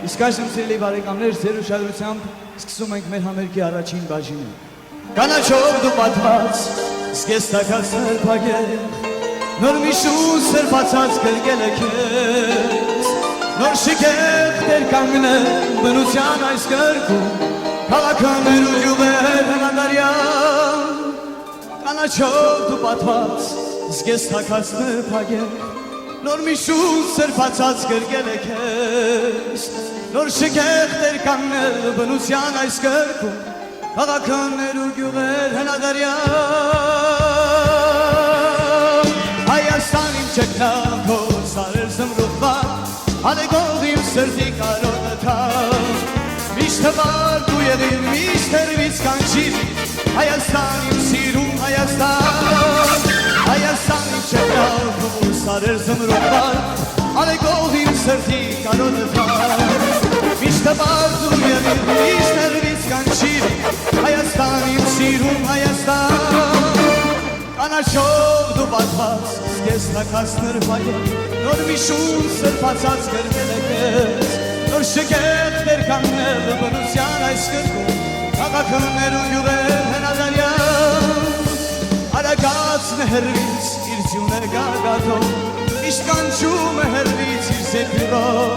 Իսկ այժմ սիրելի բարեկամներ, ձեր ուշադրությամբ սկսում ենք մեր համերգի առաջին բաժինը։ Կանաչով դու պատված, զգես տաքացնել փակել, նոր մի շուն սրբացած գրկել է քեզ, նոր շքեղ դեր կանգնել բնության այս կրկում, քաղաքներ ու գյուղեր հնադարյան։ Կանաչով դու պատված, զգես տաքացնել փակել, նոր մի շուն սրբացած գրկել է քեզ, նոր շքեղ դեր կանգնել բնության այս կրկում, քաղաքներ ու գյուղեր հնադարյան։ Հայաստան իմ ճգնավոր սարեր զմրուխված, ալեգող իմ սրտի կարոտը թավ, միշտ հվար դու եղիր, միշտ հեռվից կանչիր, Հայաստան իմ սիրում Հայաստան, Հայաստան իմ ճգնավոր սարեր զմրուխված, ալեգող իմ սրտի կարոտը թավ, միշտ հվար դու եղիր, միշտ հեռվից կանչիր, Հայաստան իմ սիրում Հայաստան։ Կանաչով դու պատված, զգես տաքացներ փակել, նոր մի շուն սրբացած գրկել է քեզ, նոր շքեղ դեր կանգնել բնության այս կրկում, քաղաքներ ու գյուղեր հնադարյան։ Արագածն է հեռվից իր ձյունը գագաթով, միշտ կանչում է հեռվից իր զեքրով,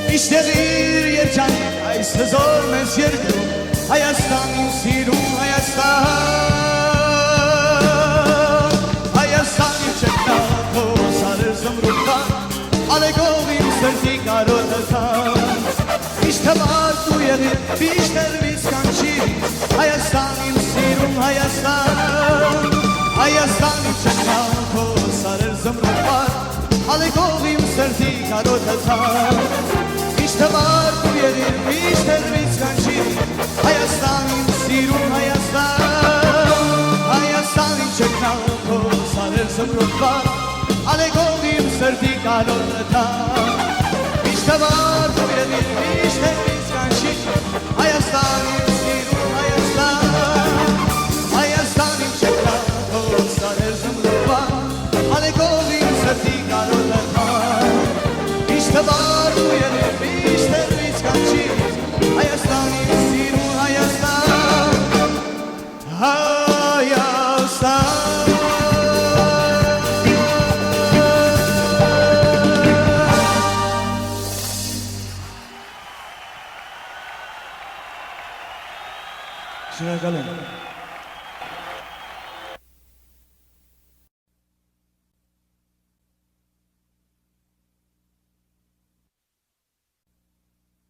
միշտ եղիր երջանիկ այս հզոր մեծ երկրում, Հայաստան իմ սիրում Հայաստան, Հայաստան իմ ճգնավոր սարեր զմրուխված, ալեգող իմ սրտի կարոտը թավ, միշտ հվար դու եղիր, միշտ հեռվից կանչիր, Հայաստան իմ սիրում Հայաստան, Հայաստան իմ ճգնավոր սարեր զմրուխված, ալեգող իմ սրտի կարոտը թավ, միշտ հվար դու եղիր, միշտ հեռվից կանչիր, Հայաստան իմ սիրում Հայաստան, Հայաստան իմ ճգնավոր սարեր զմրուխված, ալեգող իմ սրտի կարոտը թավ, միշտ հվար դու եղիր, միշտ հեռվից կանչիր, Հայաստան իմ